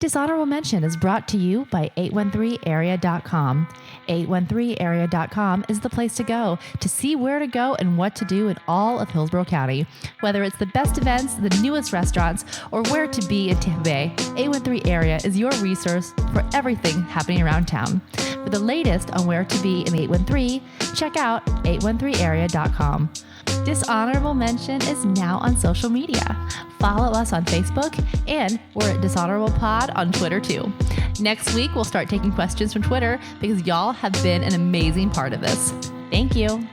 Dishonorable Mention is brought to you by 813area.com. 813area.com is the place to go to see where to go and what to do in all of Hillsborough County. Whether it's the best events, the newest restaurants, or where to be in Tampa Bay, 813 Area is your resource for everything happening around town. For the latest on where to be in 813, check out 813area.com. Dishonorable Mention is now on social media. Follow us on Facebook, and we're at Dishonorable Pod on Twitter too. Next week, we'll start taking questions from Twitter because y'all have been an amazing part of this. Thank you.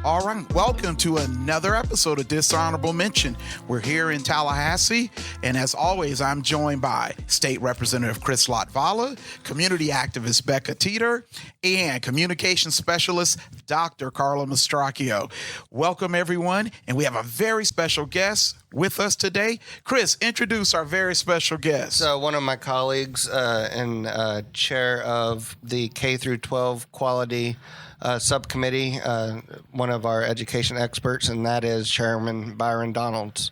All right, welcome to another episode of Dishonorable Mention. We're here in Tallahassee, and as always, I'm joined by State Representative Chris Latvala, Community Activist Becca Teeter, and Communication Specialist Dr. Carla Mastracchio. Welcome, everyone, and we have a very special guest with us today. Chris, introduce our very special guest. So one of my colleagues and chair of the K through 12 Quality Subcommittee, one of our education experts, and that is Chairman Byron Donalds.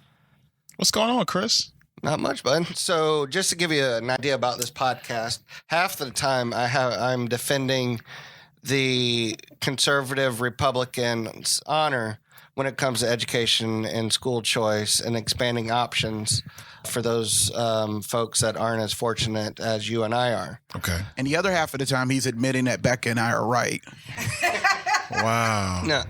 What's going on, Chris? Not much, bud. So just to give you an idea about this podcast, half the time I'm defending the conservative Republicans' honor when it comes to education and school choice and expanding options for those folks that aren't as fortunate as you and I are. Okay. And the other half of the time, he's admitting that Becca and I are right. Wow. No.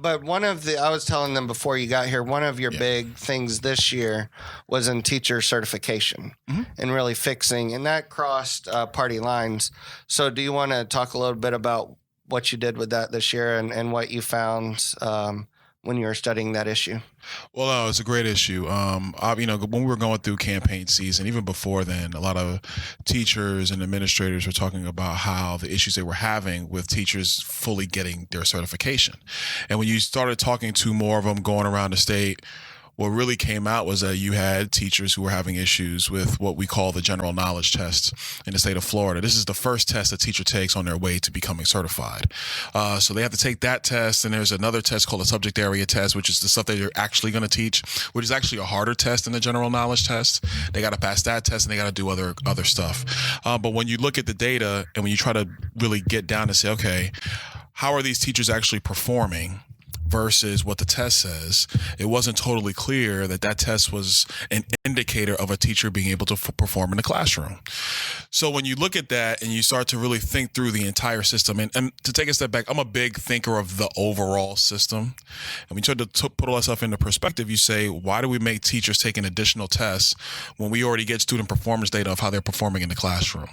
But I was telling them before you got here, one of your big things this year was in teacher certification and really fixing, and that crossed party lines. So do you want to talk a little bit about what you did with that this year and what you found when you were studying that issue? Well, it's a great issue. When we were going through campaign season, even before then, a lot of teachers and administrators were talking about how the issues they were having with teachers fully getting their certification. And when you started talking to more of them going around the state, what really came out was that you had teachers who were having issues with what we call the general knowledge test in the state of Florida. This is the first test a teacher takes on their way to becoming certified. So they have to take that test, and there's another test called a subject area test, which is the stuff that you're actually going to teach, which is actually a harder test than the general knowledge test. They got to pass that test, and they got to do other stuff. But when you look at the data and when you try to really get down to say, okay, how are these teachers actually performing versus what the test says, it wasn't totally clear that test was an indicator of a teacher being able to perform in the classroom. So when you look at that and you start to really think through the entire system, and to take a step back, I'm a big thinker of the overall system. And when you try to put all that stuff into perspective, you say, why do we make teachers take an additional test when we already get student performance data of how they're performing in the classroom?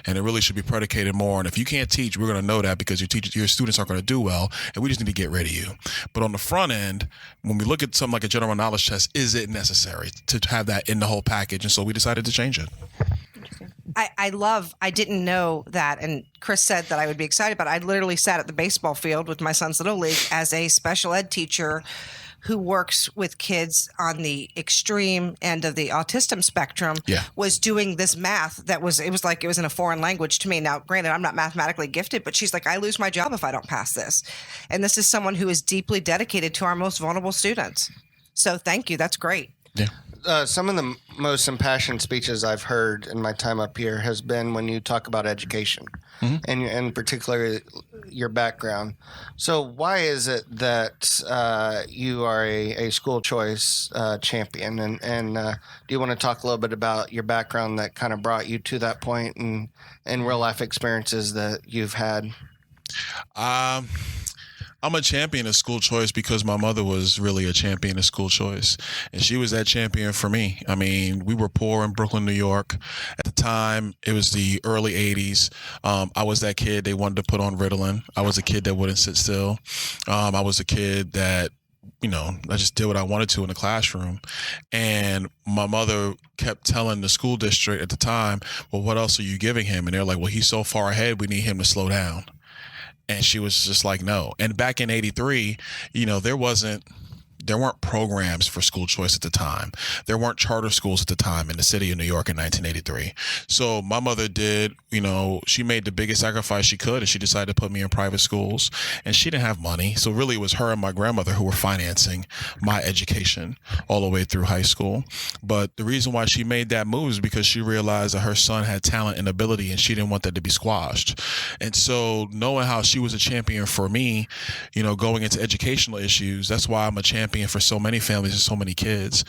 And it really should be predicated more on, if you can't teach, we're going to know that because your students aren't going to do well, and we just need to get rid of you. But on the front end, when we look at something like a general knowledge test, is it necessary to have that in the whole package? And so we decided to change it. I didn't know that, and Chris said that I would be excited, but I literally sat at the baseball field with my son's little league as a special ed teacher who works with kids on the extreme end of the autism spectrum, was doing this math it was like it was in a foreign language to me. Now, granted, I'm not mathematically gifted, but she's like, I lose my job if I don't pass this. And this is someone who is deeply dedicated to our most vulnerable students. So thank you. That's great. Yeah. Some of the most impassioned speeches I've heard in my time up here has been when you talk about education and particularly your background. So why is it that you are a school choice champion? And do you want to talk a little bit about your background that kind of brought you to that point and real life experiences that you've had? I'm a champion of school choice because my mother was really a champion of school choice, and she was that champion for me. I mean, we were poor in Brooklyn, New York. At the time, it was the early 80s. I was that kid they wanted to put on Ritalin. I was a kid that wouldn't sit still. I was a kid that, I just did what I wanted to in the classroom. And my mother kept telling the school district at the time, well, what else are you giving him? And they're like, well, he's so far ahead, we need him to slow down. And she was just like, no. And back in 83, there wasn't there weren't programs for school choice at the time. There weren't charter schools at the time in the city of New York in 1983. So my mother did, she made the biggest sacrifice she could, and she decided to put me in private schools, and she didn't have money. So really it was her and my grandmother who were financing my education all the way through high school. But the reason why she made that move is because she realized that her son had talent and ability, and she didn't want that to be squashed. And so knowing how she was a champion for me, going into educational issues, that's why I'm a champion for so many families and so many kids.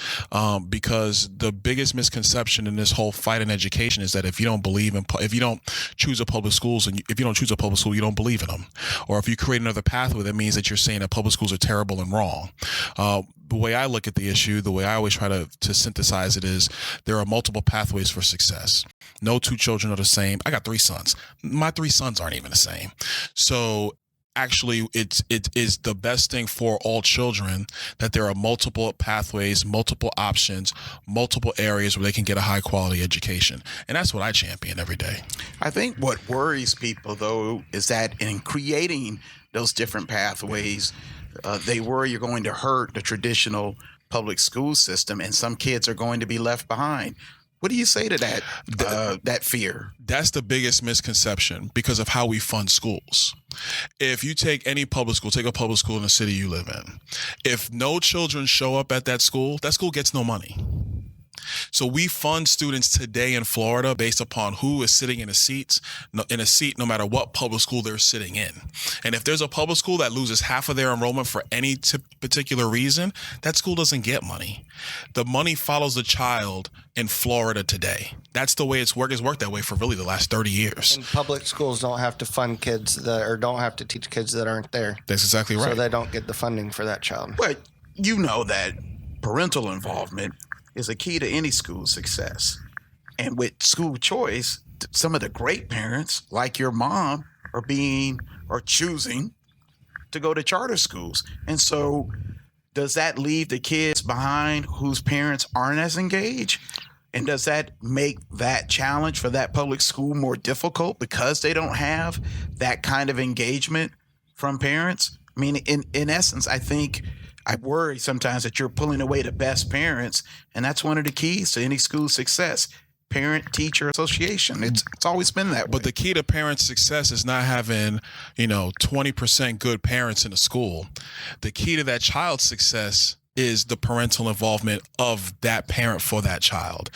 Because the biggest misconception in this whole fight in education is that if you don't choose a public schools, and if you don't choose a public school, you don't believe in them. Or if you create another pathway, that means that you're saying that public schools are terrible and wrong. The way I look at the issue, the way I always try to synthesize it is there are multiple pathways for success. No two children are the same. I got 3 sons. My 3 sons aren't even the same. So actually, it is the best thing for all children that there are multiple pathways, multiple options, multiple areas where they can get a high quality education. And that's what I champion every day. I think what worries people, though, is that in creating those different pathways, they worry you're going to hurt the traditional public school system, and some kids are going to be left behind. What do you say to that, that fear? That's the biggest misconception because of how we fund schools. If you take any public school, take a public school in the city you live in, if no children show up at that school gets no money. So we fund students today in Florida based upon who is sitting in a seat, no matter what public school they're sitting in. And if there's a public school that loses half of their enrollment for any particular reason, that school doesn't get money. The money follows the child in Florida today. That's the way it's worked that way for really the last 30 years. And public schools don't have to fund kids don't have to teach kids that aren't there. That's exactly right. So they don't get the funding for that child. But you know that parental involvement is a key to any school success. And with school choice, some of the great parents, like your mom, are choosing to go to charter schools. And so does that leave the kids behind whose parents aren't as engaged? And does that make that challenge for that public school more difficult because they don't have that kind of engagement from parents? I mean, in essence, I worry sometimes that you're pulling away the best parents, and that's one of the keys to any school success. Parent-teacher association. It's always been that way. But the key to parent success is not having, 20% good parents in a school. The key to that child's success is the parental involvement of that parent for that child.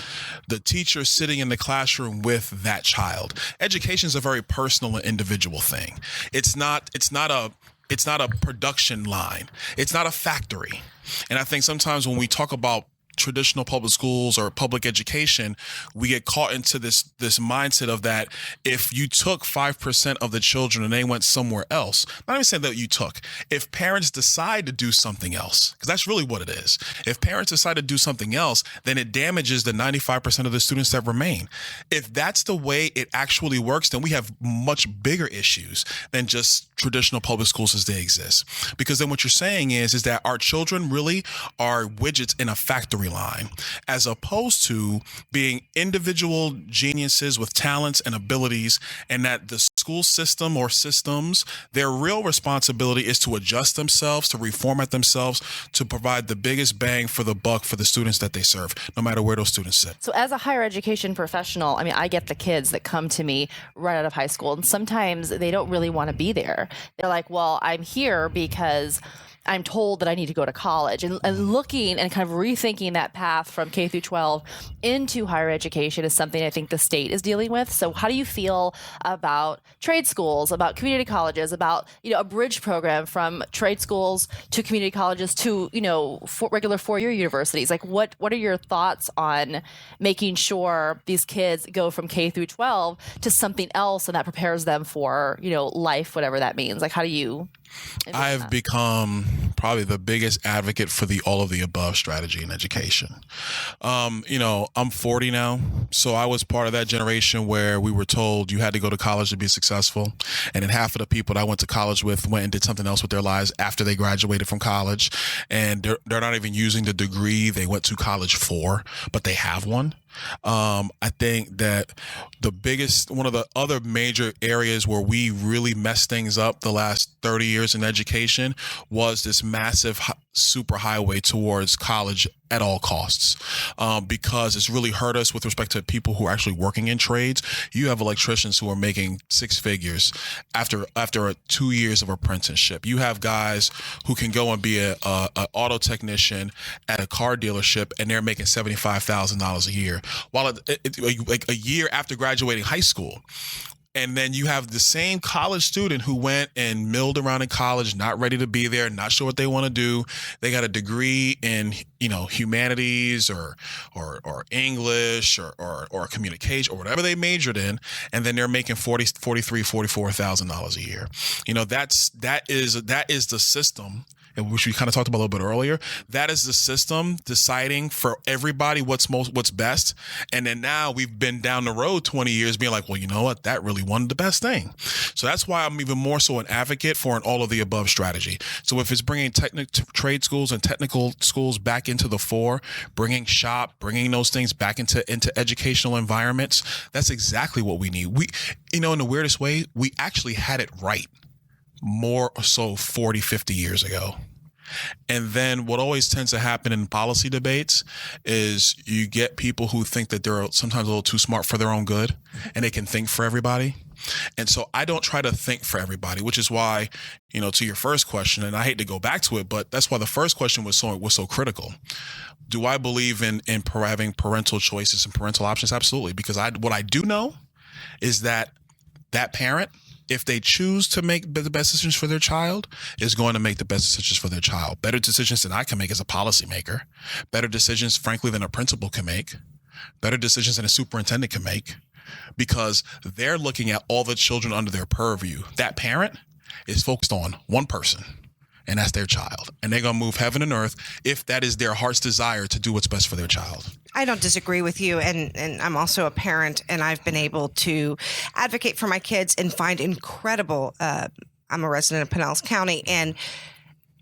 The teacher sitting in the classroom with that child. Education is a very personal and individual thing. It's not a production line. It's not a factory. And I think sometimes when we talk about traditional public schools or public education, we get caught into this mindset of that if you took 5% of the children and they went somewhere else, not even saying that you took, if parents decide to do something else, because that's really what it is. If parents decide to do something else, then it damages the 95% of the students that remain. If that's the way it actually works, then we have much bigger issues than just traditional public schools as they exist. Because then what you're saying is that our children really are widgets in a factory line, as opposed to being individual geniuses with talents and abilities, and that the school system or systems, their real responsibility is to adjust themselves, to reformat themselves, to provide the biggest bang for the buck for the students that they serve, no matter where those students sit. So as a higher education professional, I get the kids that come to me right out of high school, and sometimes they don't really want to be there. They're like, well, I'm here because I'm told that I need to go to college, and looking and kind of rethinking that path from K through 12 into higher education is something I think the state is dealing with. So how do you feel about trade schools, about community colleges, about, a bridge program from trade schools to community colleges to, regular 4-year universities? Like what are your thoughts on making sure these kids go from K through 12 to something else and that prepares them for, life, whatever that means? Like, how do you? I have become probably the biggest advocate for the all of the above strategy in education. I'm 40 now, so I was part of that generation where we were told you had to go to college to be successful. And then half of the people that I went to college with went and did something else with their lives after they graduated from college. And they're not even using the degree they went to college for, but they have one. I think that one of the other major areas where we really messed things up the last 30 years in education was this massive super highway towards college at all costs, because it's really hurt us with respect to people who are actually working in trades. You have electricians who are making six figures after 2 years of apprenticeship. You have guys who can go and be a auto technician at a car dealership, and they're making $75,000 a year, while like a year after graduating high school. And then you have the same college student who went and milled around in college, not ready to be there, not sure what they want to do. They got a degree in, humanities or English or communication or whatever they majored in, and then they're making $44,000 a year. That is the system, which we kind of talked about a little bit earlier. That is the system deciding for everybody what's best. And then now we've been down the road 20 years being like, well, you know what? That really wasn't the best thing. So that's why I'm even more so an advocate for an all of the above strategy. So if it's bringing trade schools and technical schools back into the fore, bringing those things back into educational environments, that's exactly what we need. In the weirdest way, we actually had it right more so 40, 50 years ago. And then what always tends to happen in policy debates is you get people who think that they're sometimes a little too smart for their own good and they can think for everybody. And so I don't try to think for everybody, which is why, to your first question, and I hate to go back to it, but that's why the first question was so critical. Do I believe in having parental choices and parental options? Absolutely. Because what I do know is that parent, if they choose to make the best decisions for their child, is going to make the best decisions for their child. Better decisions than I can make as a policymaker. Better decisions, frankly, than a principal can make. Better decisions than a superintendent can make, because they're looking at all the children under their purview. That parent is focused on one person, and that's their child. And they're going to move heaven and earth if that is their heart's desire to do what's best for their child. I don't disagree with you, and I'm also a parent, and I've been able to advocate for my kids and find incredible. I'm a resident of Pinellas County, and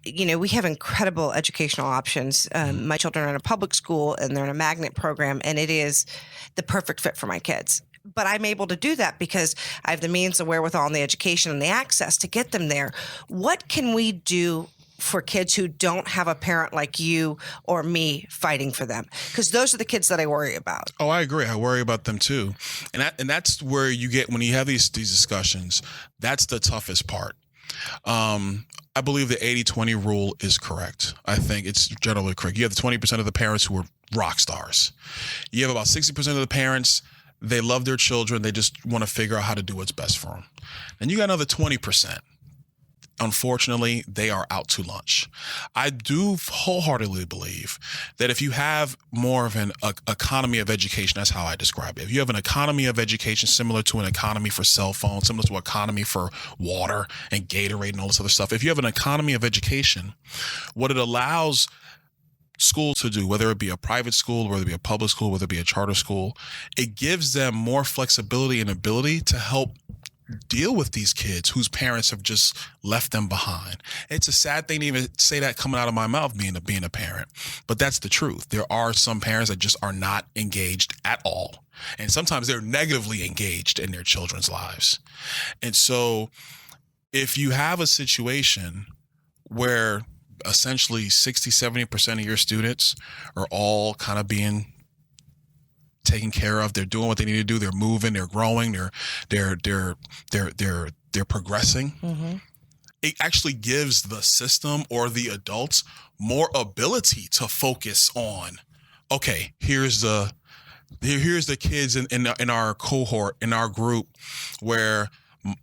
we have incredible educational options. My children are in a public school, and they're in a magnet program, and it is the perfect fit for my kids. But I'm able to do that because I have the means, the wherewithal, and the education and the access to get them there. What can we do for kids who don't have a parent like you or me fighting for them? Because those are the kids that I worry about. Oh, I agree. I worry about them too. And that's where you get, when you have these discussions, that's the toughest part. I believe the 80-20 rule is correct. I think it's generally correct. You have the 20% of the parents who are rock stars. You have about 60% of the parents, they love their children. They just want to figure out how to do what's best for them. And you got another 20%. Unfortunately, they are out to lunch. I do wholeheartedly believe that if you have more of an economy of education, that's how I describe it. If you have an economy of education similar to an economy for cell phones, similar to an economy for water and Gatorade and all this other stuff, if you have an economy of education, what it allows schools to do, whether it be a private school, whether it be a public school, whether it be a charter school, it gives them more flexibility and ability to help deal with these kids whose parents have just left them behind. It's a sad thing to even say that coming out of my mouth, being a parent, but that's the truth. There are some parents that just are not engaged at all. And sometimes they're negatively engaged in their children's lives. And so if you have a situation where essentially 60-70% of your students are all kind of being taken care of, they're doing what they need to do, they're moving, they're growing, they're progressing. Mm-hmm. It actually gives the system or the adults more ability to focus on, okay, here's the kids in our cohort, in our group, where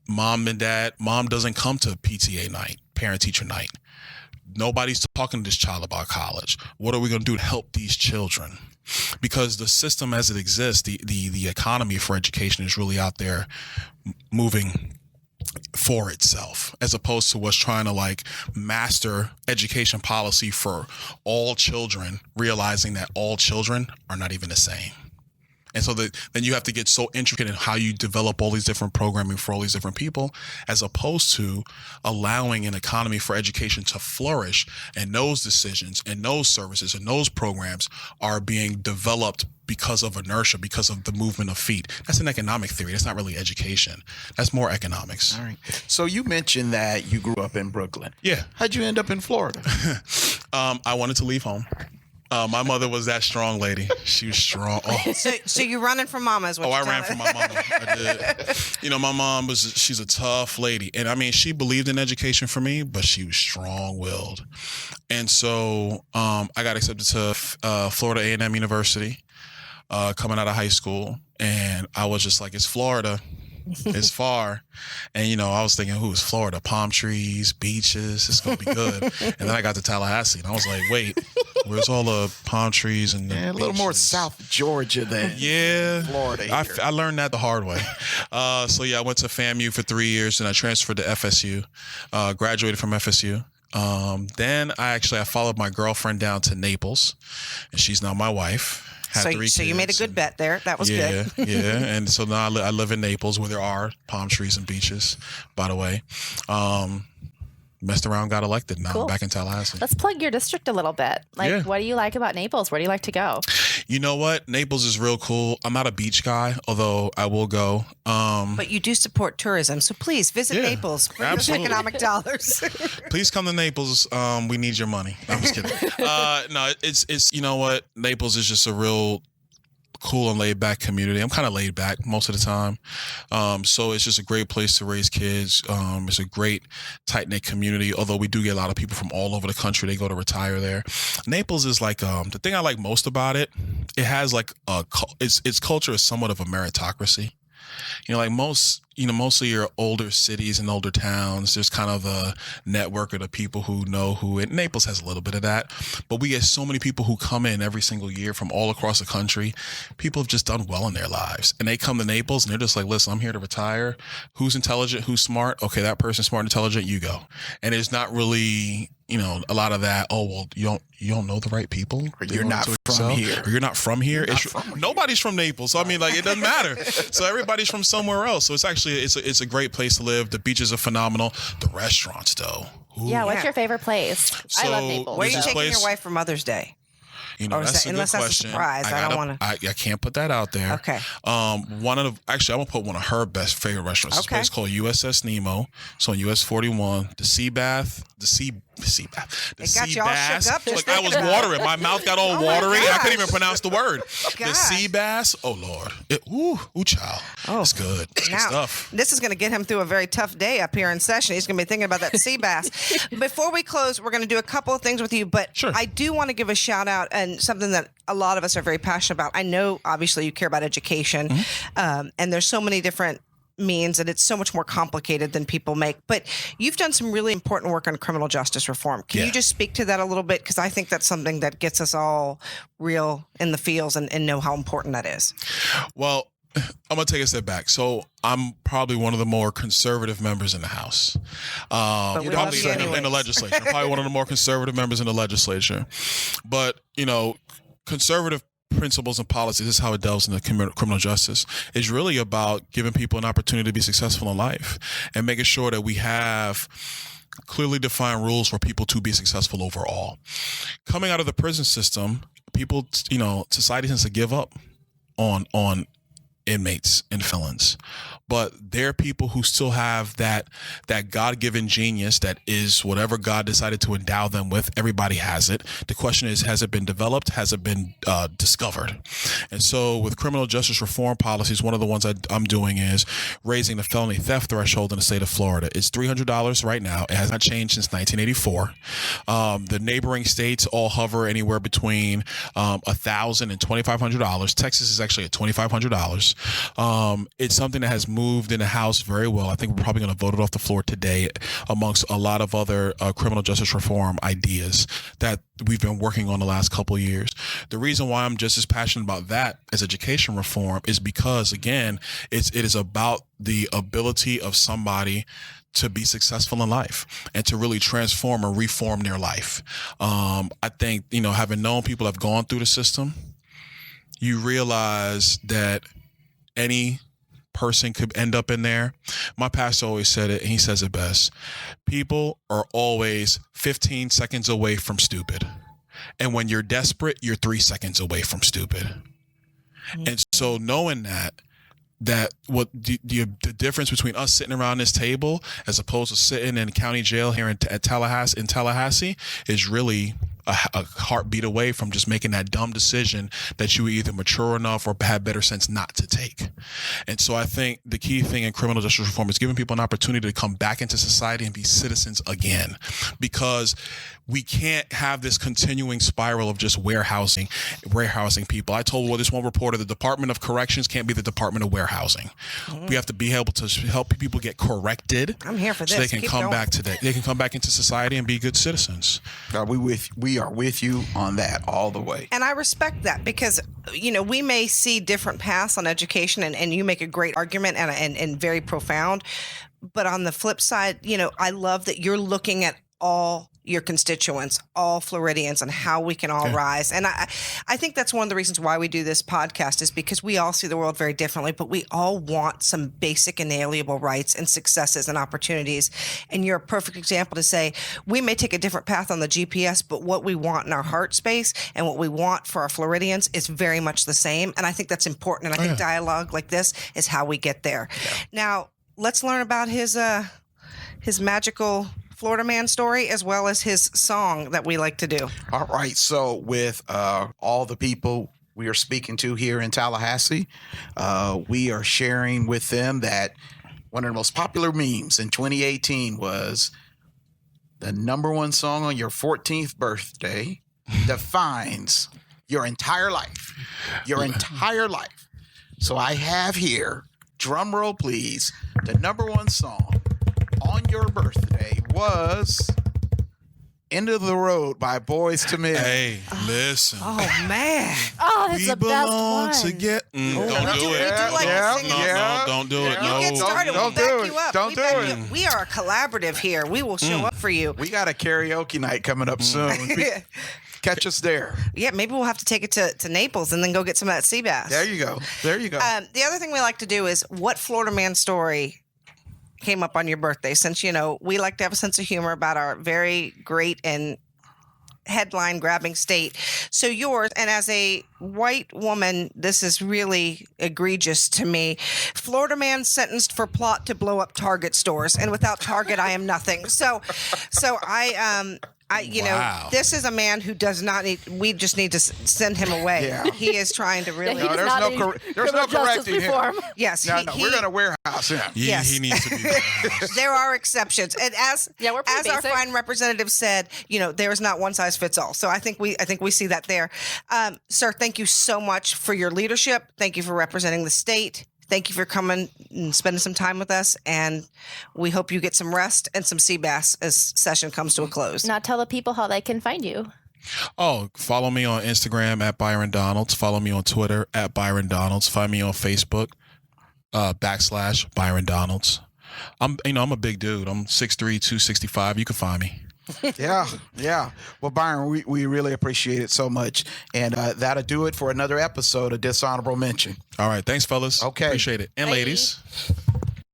mom doesn't come to PTA night, parent teacher night. Nobody's talking to this child about college. What are we going to do to help these children? Because the system as it exists, the economy for education is really out there moving for itself, as opposed to what's trying to master education policy for all children, realizing that all children are not even the same. And so then you have to get so intricate in how you develop all these different programming for all these different people, as opposed to allowing an economy for education to flourish. And those decisions and those services and those programs are being developed because of inertia, because of the movement of feet. That's an economic theory. That's not really education. That's more economics. All right. So you mentioned that you grew up in Brooklyn. Yeah. How'd you end up in Florida? I wanted to leave home. My mother was that strong lady. She was strong. Oh. So you're running from mama is what I you're ran from my mama. I did. You know, my mom she's a tough lady. And I mean, she believed in education for me, but she was strong-willed. And so I got accepted to Florida A&M University coming out of high school. And I was just like, it's Florida. It's far. And, you know, I was thinking, who's Florida? Palm trees, beaches. It's going to be good. And then I got to Tallahassee and I was like, wait, where's all the palm trees and the a little more South Georgia than Florida here. I learned that the hard way. So, yeah, I went to FAMU for 3 years and I transferred to FSU, graduated from FSU. Then I followed my girlfriend down to Naples, and she's now my wife. So you made a good bet there. That was good. Yeah. And so now I live in Naples, where there are palm trees and beaches, by the way. Messed around, got elected. Now Cool. I'm back in Tallahassee. Let's plug your district a little bit. Like, what do you like about Naples? Where do you like to go? You know what? Naples is real cool. I'm not a beach guy, although I will go. But you do support tourism, so please visit Naples. Bring those economic dollars. Please come to Naples. We need your money. No, I'm just kidding. No, it's you know what? Naples is just a real cool and laid back community. I'm kind of laid back most of the time. So it's just a great place to raise kids. It's a great tight knit community, although we do get a lot of people from all over the country. They go to retire there. Naples is like, the thing I like most about it, it has like its culture is somewhat of a meritocracy. You know, like most of your older cities and older towns, there's kind of a network of the people who know who, and Naples has a little bit of that, but we get so many people who come in every single year from all across the country. People have just done well in their lives, and they come to Naples and they're just like, listen, I'm here to retire. Who's intelligent? Who's smart? Okay, that person's smart and intelligent, you go. And it's not really, you know, a lot of that, oh, well, you don't know the right people. Or you're not from here. Or you're not from here. Nobody's from Naples. So I mean, like, it doesn't matter. So everybody's from somewhere else. So it's actually, it's a great place to live. The beaches are phenomenal. The restaurants, though. Ooh. Yeah, what's your favorite place? I love Naples. Where are you taking your wife for Mother's Day? You know, that's a good question. That's a surprise. I don't want to. I can't put that out there. Okay. I'm gonna put one of her best favorite restaurants. Okay. It's a place called USS Nemo. So on US 41, the sea bath. It got you all shook up. Like I was watering. My mouth got all watery. I couldn't even pronounce the word. The sea bass. Oh Lord. Child. Oh, it's good. It's good stuff. This is going to get him through a very tough day up here in session. He's going to be thinking about that sea bass. Before we close, we're going to do a couple of things with you, but sure. I do want to give a shout out and something that a lot of us are very passionate about. I know, obviously, you care about education, and there's so many different means, and it's so much more complicated than people make. But you've done some really important work on criminal justice reform. Can you just speak to that a little bit? Because I think that's something that gets us all real in the feels and know how important that is. Well, I'm going to take a step back. So I'm probably one of the more conservative members in the House. But we love you in the legislature. I'm probably one of the more conservative members in the legislature. But, you know, conservative principles and policies, this is how it delves into criminal justice, is really about giving people an opportunity to be successful in life and making sure that we have clearly defined rules for people to be successful overall. Coming out of the prison system, people, you know, society tends to give up on inmates and felons, but there are people who still have that God-given genius that is whatever God decided to endow them with. Everybody has it. The question is, has it been developed? Has it been discovered? And so with criminal justice reform policies, one of the ones I'm doing is raising the felony theft threshold in the state of Florida. It's $300 right now. It has not changed since 1984. The neighboring states all hover anywhere between $1,000 and $2,500. Texas is actually at $2,500. It's something that has moved in the House very well. I think we're probably going to vote it off the floor today amongst a lot of other criminal justice reform ideas that we've been working on the last couple of years. The reason why I'm just as passionate about that as education reform is because, again, it is about the ability of somebody to be successful in life and to really transform or reform their life. I think, you know, having known people have gone through the system, you realize that any person could end up in there. My pastor always said it, and he says it best. People are always 15 seconds away from stupid. And when you're desperate, you're 3 seconds away from stupid. And so knowing that what the difference between us sitting around this table as opposed to sitting in county jail here in Tallahassee is really a heartbeat away from just making that dumb decision that you were either mature enough or had better sense not to take. And so I think the key thing in criminal justice reform is giving people an opportunity to come back into society and be citizens again, because we can't have this continuing spiral of just warehousing people. I told this one reporter, the Department of Corrections can't be the Department of Warehousing. We have to be able to help people get corrected. I'm here for this. So they can Keep come going. back today. They can come back into society and be good citizens. We are with you on that all the way. And I respect that because, we may see different paths on education, and you make a great argument and very profound. But on the flip side, I love that you're looking at all your constituents, all Floridians, and how we can all rise. And I think that's one of the reasons why we do this podcast, is because we all see the world very differently, but we all want some basic inalienable rights and successes and opportunities. And you're a perfect example to say, we may take a different path on the GPS, but what we want in our heart space and what we want for our Floridians is very much the same. And I think that's important. And I think dialogue like this is how we get there. Yeah. Now, let's learn about his magical Florida man story, as well as his song that we like to do. All right. So with all the people we are speaking to here in Tallahassee, we are sharing with them that one of the most popular memes in 2018 was the number one song on your 14th birthday defines your entire life. Your entire life. So I have here, drum roll please, the number one song on your birthday was End of the Road by Boyz II Men. Hey, listen. Oh, man. Oh, that's We the best belong one. together. Don't We do do it. like to sing No, don't do it. You get No. started, Don't we'll do back it. you up. Don't We do back it. you up. We are a collaborative here. We will show up for you. We got a karaoke night coming up soon. Catch us there. Yeah, maybe we'll have to take it to Naples and then go get some of that sea bass. There you go. There you go. The other thing we like to do is, what Florida man story came up on your birthday? Since, we like to have a sense of humor about our very great and headline grabbing state. So yours, and as a white woman, this is really egregious to me. Florida man sentenced for plot to blow up Target stores, and without Target, I am nothing. So Wow. this is a man who does not need. We just need to send him away. Yeah. He is trying to really. He does not need there's no criminal justice correcting him. reform. Yes, No, we're going to warehouse him. Yes. He needs to be warehoused. there are exceptions, and as we're pretty our basic. fine representative said, there is not one size fits all. So I think we see that there. Sir, thank you so much for your leadership. Thank you for representing the state. Thank you for coming and spending some time with us, and we hope you get some rest and some sea bass as session comes to a close. Now tell the people how they can find you. Oh, follow me on Instagram at Byron Donalds. Follow me on Twitter at Byron Donalds. Find me on Facebook / Byron Donalds. I'm a big dude. I'm 6'3", 265. You can find me. Yeah. Well, Byron, we really appreciate it so much. And that'll do it for another episode of Dishonorable Mention. All right. Thanks, fellas. Okay. Appreciate it. And Bye. ladies.